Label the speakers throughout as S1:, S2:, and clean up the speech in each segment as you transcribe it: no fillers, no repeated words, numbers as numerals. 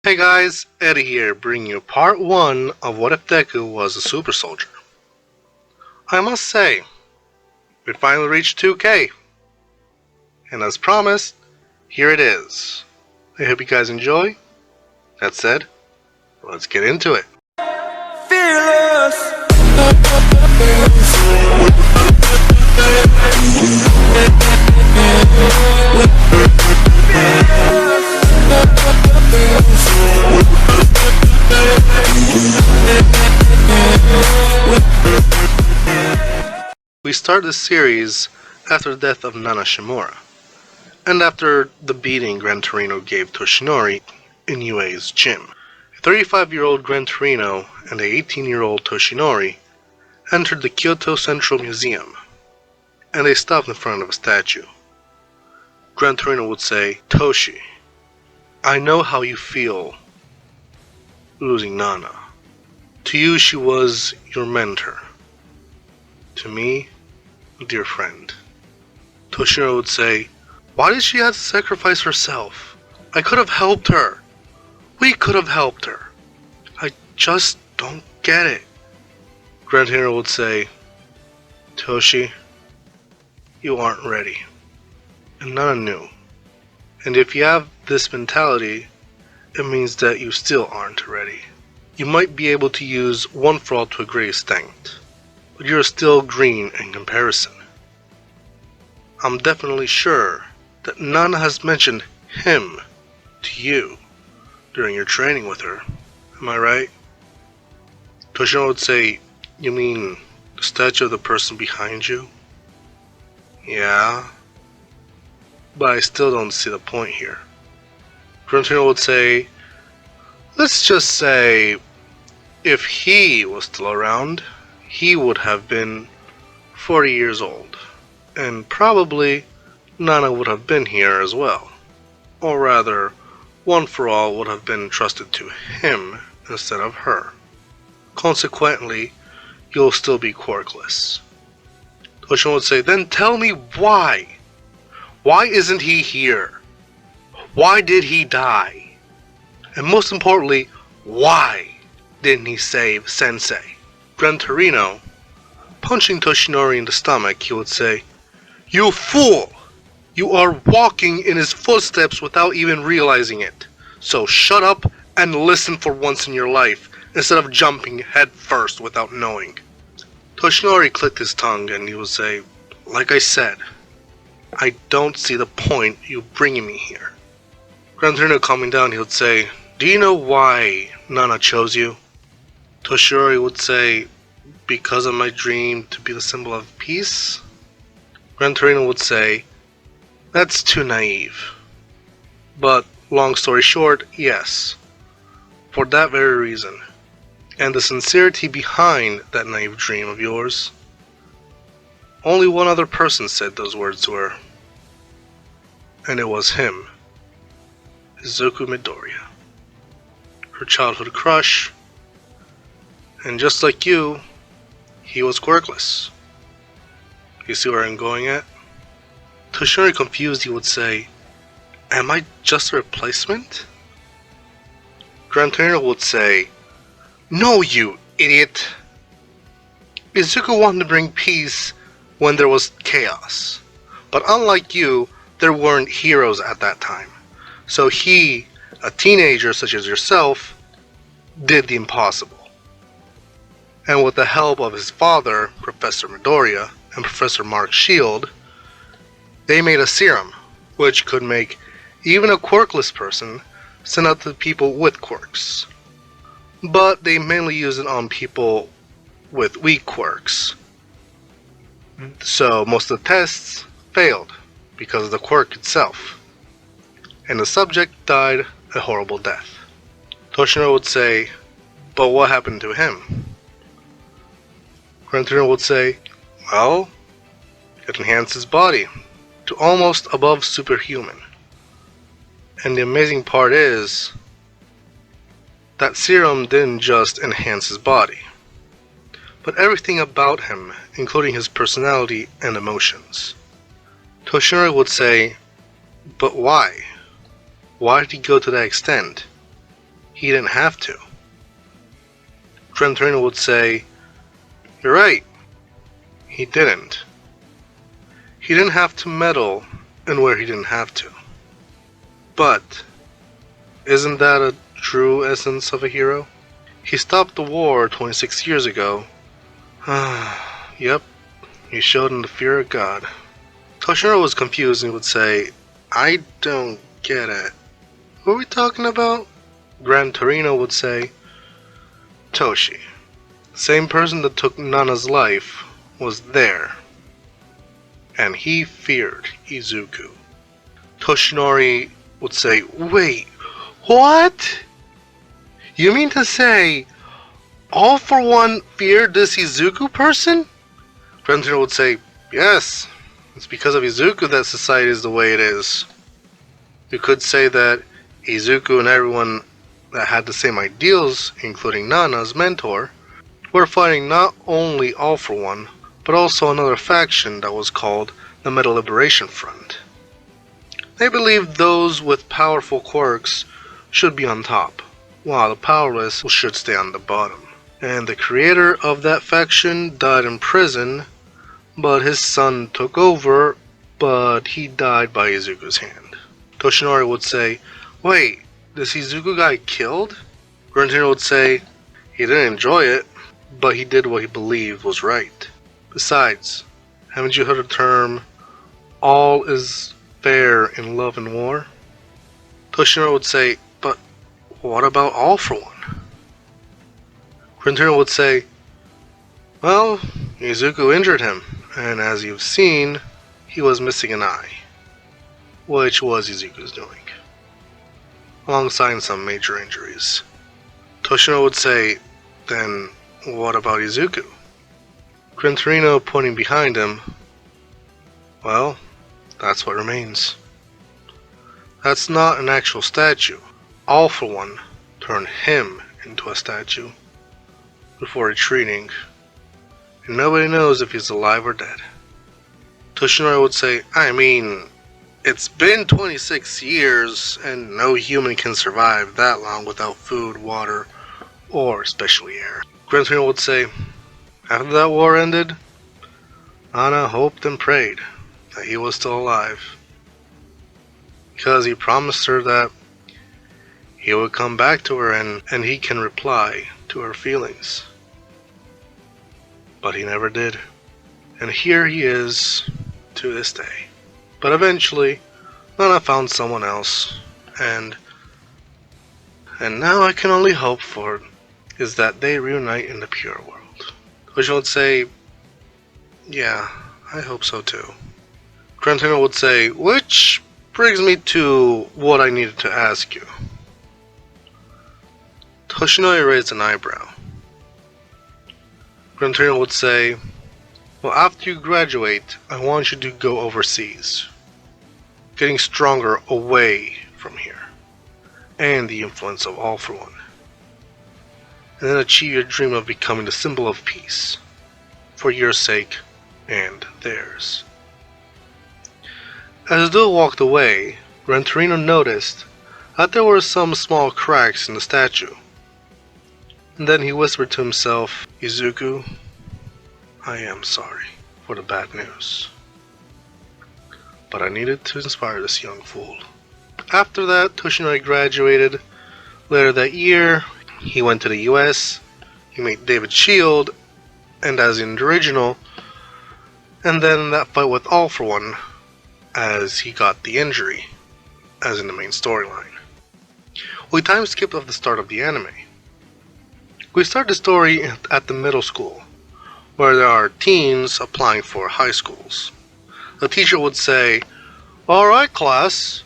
S1: Hey guys, Eddie here, bringing you part 1 of What If Deku Was a Super Soldier. I must say, we finally reached 2K, and as promised, here it is. I hope you guys enjoy. That said, let's get into it. Fearless. We start this series after the death of Nana Shimura, and after the beating Gran Torino gave Toshinori in UA's gym. A 35-year-old Gran Torino and a 18-year-old Toshinori entered the Kyoto Central Museum, and they stopped in front of a statue. Gran Torino would say, "Toshi, I know how you feel losing Nana. To you she was your mentor. To me, a dear friend." Toshinori would say, "Why did she have to sacrifice herself? I could have helped her. We could have helped her. I just don't get it." Gran Torino would say, "Toshi, you aren't ready." And Nana knew. And if you have this mentality, it means that you still aren't ready. You might be able to use One for All to a great extent, but you're still green in comparison. I'm definitely sure that Nana has mentioned him to you during your training with her. Am I right? Toshinori would say, "You mean the statue of the person behind you?" "Yeah, but I still don't see the point here." Gran Torino would say, "Let's just say, if he was still around, he would have been 40 years old, and probably Nana would have been here as well. Or rather, One for All would have been entrusted to him instead of her. Consequently, you'll still be quirkless." Toshinori would say, "Then tell me why. Why isn't he here? Why did he die? And most importantly, why didn't he save Sensei?" Gran Torino, punching Toshinori in the stomach, he would say, "You fool! You are walking in his footsteps without even realizing it. So shut up and listen for once in your life, instead of jumping head first without knowing." Toshinori clicked his tongue and he would say, "Like I said, I don't see the point you bringing me here." Gran Torino, calming down, he would say, "Do you know why Nana chose you?" Toshinori would say, "Because of my dream to be the symbol of peace?" Gran Torino would say, "That's too naive. But, long story short, yes. For that very reason. And the sincerity behind that naive dream of yours. Only one other person said those words to her. And it was him. Izuku Midoriya. Her childhood crush. And just like you, he was quirkless. You see where I'm going at?" Toshinori, confused, he would say, "Am I just a replacement?" Gran Torino would say, "No, you idiot. Izuku wanted to bring peace when there was chaos. But unlike you, there weren't heroes at that time. So he, a teenager such as yourself, did the impossible. And with the help of his father, Professor Midoriya, and Professor Mark Shield, they made a serum which could make even a quirkless person send out to people with quirks. But they mainly used it on people with weak quirks. So most of the tests failed because of the quirk itself. And the subject died a horrible death." Toshinori would say, "But what happened to him?" Gran Torino would say, "Well, it enhanced his body to almost above superhuman. And the amazing part is, that serum didn't just enhance his body, but everything about him, including his personality and emotions." Toshinori would say, "But why? Why did he go to that extent? he didn't have to. Gran Torino would say, "You're right, he didn't. He didn't have to meddle in where he didn't have to." But isn't that a true essence of a hero? He stopped the war 26 years ago. Yep, he showed him the fear of God. Toshinori was confused and would say, "I don't get it. What are we talking about?" Gran Torino would say, "Toshi, the same person that took Nana's life, was there. And he feared Izuku." Toshinori would say, "Wait, what? You mean to say All For One feared this Izuku person?" Gran Torino would say, "Yes, it's because of Izuku that society is the way it is." You could say that Izuku and everyone that had the same ideals, including Nana's mentor, were fighting not only All For One, but also another faction that was called the Metal Liberation Front. They believed those with powerful quirks should be on top, while the powerless should stay on the bottom. And the creator of that faction died in prison, but his son took over, but he died by Izuku's hand. Toshinori would say, "Wait, this Izuku guy killed?" Gran Torino would say, "He didn't enjoy it, but he did what he believed was right. Besides, haven't you heard the term, all is fair in love and war?" Toshinori would say, "But what about All For One?" Gran Torino would say, "Well, Izuku injured him, and as you've seen, he was missing an eye, which was Izuku's doing, alongside some major injuries." Toshinori would say, "Then what about Izuku?" Gran Torino, pointing behind him, "Well, that's what remains. That's not an actual statue. All For One turned him into a statue before retreating, and nobody knows if he's alive or dead." Toshinori would say, "I mean, it's been 26 years, and no human can survive that long without food, water, or especially air." Gran Torino would say, "After that war ended, Anna hoped and prayed that he was still alive, because he promised her that he would come back to her and he can reply to her feelings. But he never did. And here he is to this day. But eventually, Nana found someone else, and now I can only hope for is that they reunite in the pure world." Which would say, "Yeah, I hope so too." Gran Torino would say, "Which brings me to what I needed to ask you." Toshinori raised an eyebrow. Gran Torino would say, "Well, after you graduate, I want you to go overseas, getting stronger away from here, and the influence of All For One, and then achieve your dream of becoming the symbol of peace, for your sake and theirs." As the duo walked away, Gran Torino noticed that there were some small cracks in the statue, and then he whispered to himself, "Izuku, I am sorry for the bad news, but I needed to inspire this young fool." After that, Toshinori graduated. Later that year, he went to the US, he met David Shield, and as in the original, and then that fight with All For One, as he got the injury, as in the main storyline. We time skipped off the start of the anime. We start the story at the middle school, where there are teens applying for high schools. The teacher would say, "Alright class,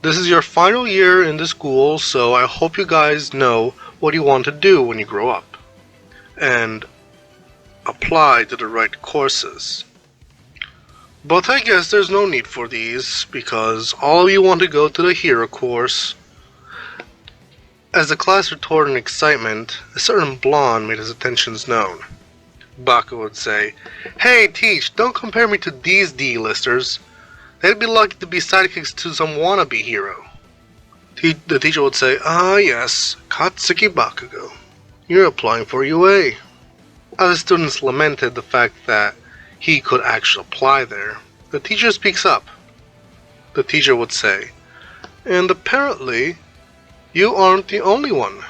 S1: this is your final year in the school, so I hope you guys know what you want to do when you grow up, and apply to the right courses. But I guess there's no need for these, because all of you want to go to the hero course." As the class retorted in excitement, a certain blonde made his intentions known. Baku would say, "Hey teach, don't compare me to these D-listers. They'd be lucky to be sidekicks to some wannabe hero." The teacher would say, "Ah yes, Katsuki Bakugo. You're applying for UA." As the students lamented the fact that he could actually apply there, the teacher speaks up. The teacher would say, "And apparently, you aren't the only one.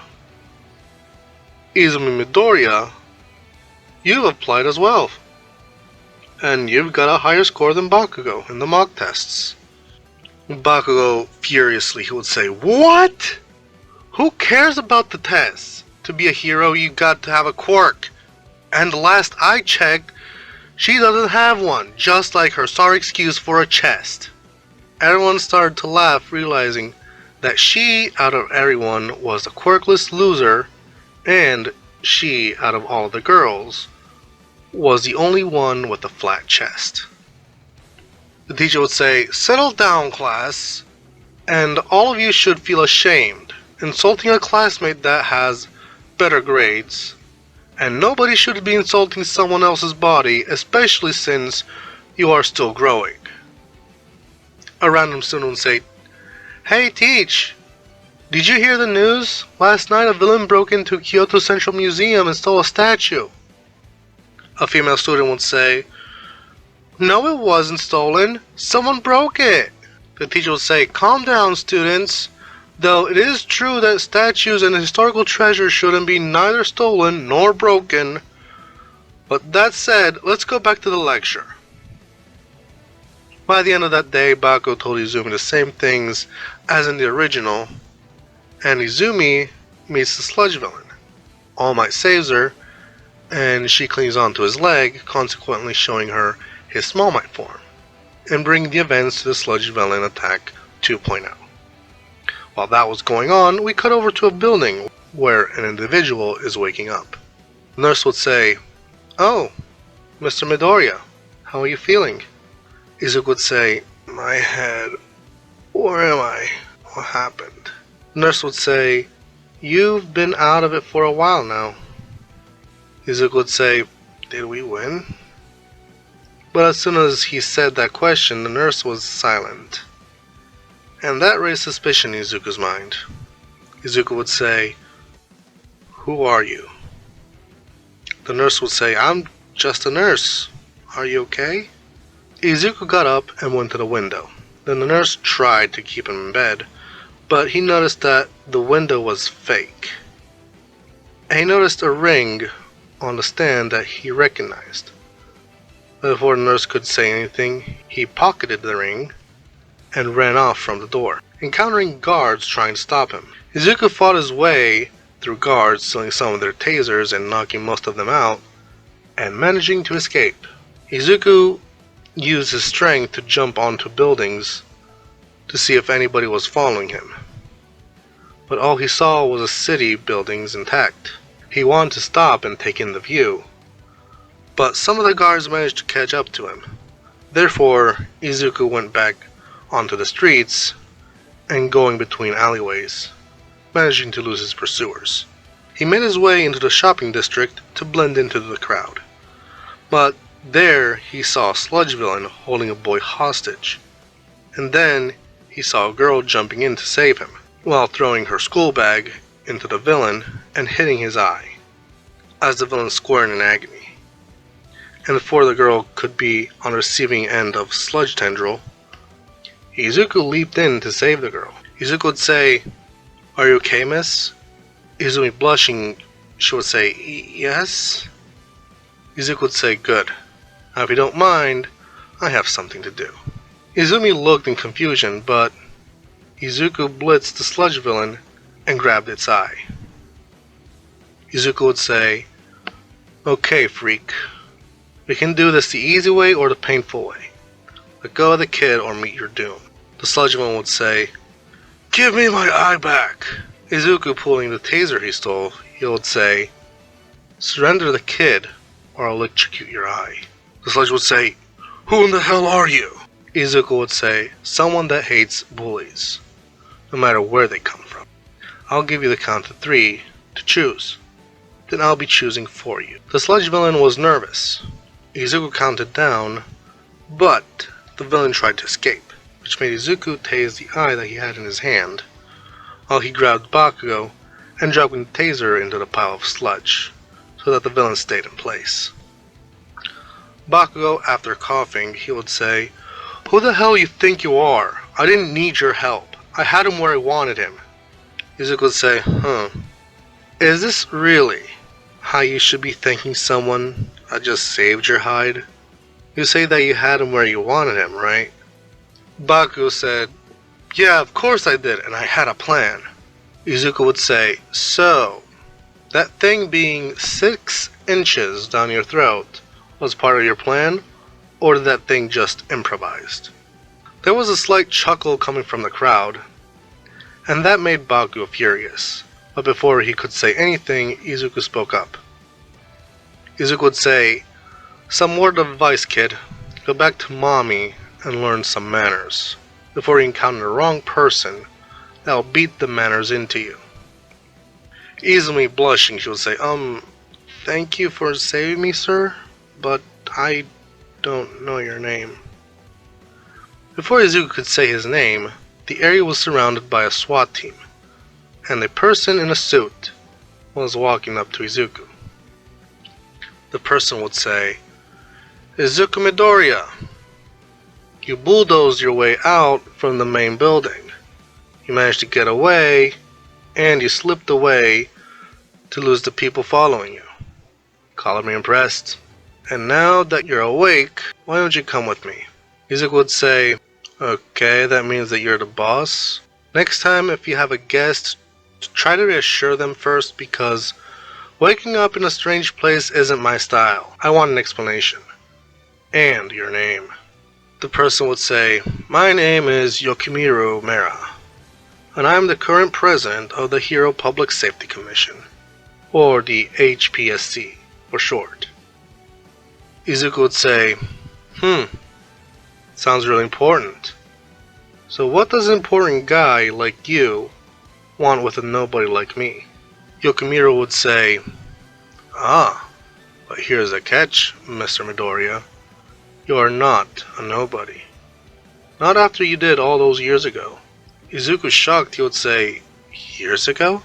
S1: Izumi Midoriya, you've applied as well. And you've got a higher score than Bakugo in the mock tests." Bakugo, furiously, he would say, "What? Who cares about the tests? To be a hero, you got to have a quirk. And last I checked, she doesn't have one, just like her sorry excuse for a chest." Everyone started to laugh, realizing that she, out of everyone, was the quirkless loser, and she, out of all the girls, was the only one with a flat chest. The teacher would say, "Settle down, class, and all of you should feel ashamed. Insulting a classmate that has better grades, and nobody should be insulting someone else's body, especially since you are still growing." A random student would say, "Hey, teach, did you hear the news? Last night a villain broke into Kyoto Central Museum and stole a statue." A female student would say, "No, it wasn't stolen. Someone broke it." The teacher would say, "Calm down, students. Though it is true that statues and historical treasures shouldn't be neither stolen nor broken. But that said, let's go back to the lecture." By the end of that day, Bakugo told Izumi the same things as in the original, and Izumi meets the sludge villain. All Might saves her, and she clings onto his leg, consequently showing her his Small Might form, and bringing the events to the sludge villain attack 2.0. While that was going on, we cut over to a building where an individual is waking up. The nurse would say, "Oh, Mr. Midoriya, how are you feeling?" Izuku would say, "My head. Where am I? What happened?" The nurse would say, "You've been out of it for a while now." Izuku would say, "Did we win?" But as soon as he said that question, the nurse was silent. And that raised suspicion in Izuku's mind. Izuku would say, "Who are you?" The nurse would say, "I'm just a nurse. Are you okay?" Izuku got up and went to the window. Then the nurse tried to keep him in bed, but he noticed that the window was fake. And he noticed a ring on the stand that he recognized. Before the nurse could say anything, he pocketed the ring and ran off from the door, encountering guards trying to stop him. Izuku fought his way through guards, stealing some of their tasers and knocking most of them out, and managing to escape. Izuku used his strength to jump onto buildings to see if anybody was following him. But all he saw was a city buildings intact. He wanted to stop and take in the view, but some of the guards managed to catch up to him. Therefore, Izuku went back onto the streets and going between alleyways, managing to lose his pursuers. He made his way into the shopping district to blend into the crowd. But there he saw a sludge villain holding a boy hostage. And then he saw a girl jumping in to save him, while throwing her school bag into the villain and hitting his eye, as the villain squirmed in agony. And before the girl could be on the receiving end of sludge tendril, Izuku leaped in to save the girl. Izuku would say, "Are you okay, miss?" Izumi blushing, she would say, "Yes." Izuku would say, "Good. Now if you don't mind, I have something to do." Izumi looked in confusion, but Izuku blitzed the sludge villain and grabbed its eye. Izuku would say, "Okay, freak. We can do this the easy way or the painful way. Let go of the kid or meet your doom." The sludge villain would say, "Give me my eye back." Izuku pulling the taser he stole, he would say, "Surrender the kid or I'll electrocute your eye." The sludge would say, "Who in the hell are you?" Izuku would say, "Someone that hates bullies, no matter where they come from. I'll give you the count of 3 to choose. Then I'll be choosing for you." The sludge villain was nervous. Izuku counted down, but the villain tried to escape, which made Izuku tase the eye that he had in his hand, while he grabbed Bakugo and dropping the taser into the pile of sludge, so that the villain stayed in place. Bakugo, after coughing, he would say, "Who the hell you think you are? I didn't need your help. I had him where I wanted him." Izuku would say, "Is this really how you should be thanking someone that just saved your hide? You say that you had him where you wanted him, right?" Bakugo said, "Yeah, of course I did, and I had a plan." Izuku would say, "So, that thing being 6 inches down your throat was part of your plan, or did that thing just improvised?" There was a slight chuckle coming from the crowd, and that made Bakugo furious. But before he could say anything, Izuku spoke up. Izuku would say, "Some word of advice, kid. Go back to mommy and learn some manners before you encounter the wrong person that will beat the manners into you." Easily blushing, she would say, "Thank you for saving me, sir, but I don't know your name." Before Izuku could say his name, the area was surrounded by a SWAT team, and a person in a suit was walking up to Izuku. The person would say, "Izuku Midoriya, you bulldozed your way out from the main building. You managed to get away, and you slipped away to lose the people following you. Color me impressed. And now that you're awake, why don't you come with me?" Izuku would say, "Okay, that means that you're the boss. Next time if you have a guest, try to reassure them first, because waking up in a strange place isn't my style. I want an explanation. And your name." The person would say, "My name is Yokimiru Mera, and I'm the current president of the Hero Public Safety Commission, or the HPSC for short." Izuku would say, "Sounds really important. So what does an important guy like you want with a nobody like me?" Yokimiru would say, But here's a catch, Mr. Midoriya. You are not a nobody. Not after you did all those years ago." Izuku, shocked, he would say, "Years ago?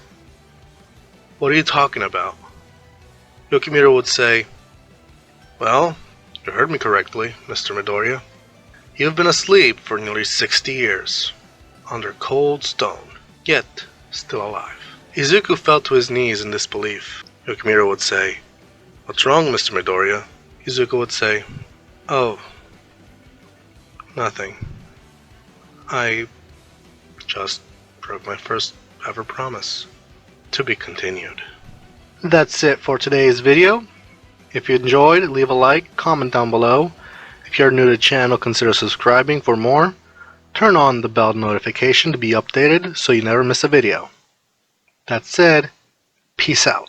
S1: What are you talking about?" Yokimiru would say, "Well, you heard me correctly, Mr. Midoriya. You've been asleep for nearly 60 years, under cold stone, yet still alive." Izuku fell to his knees in disbelief. Yokimiru would say, "What's wrong, Mr. Midoriya?" Izuku would say, "Oh, nothing. I just broke my first ever promise." To be continued. That's it for today's video. If you enjoyed, leave a like, comment down below. If you're new to the channel, consider subscribing for more. Turn on the bell notification to be updated so you never miss a video. That said, peace out.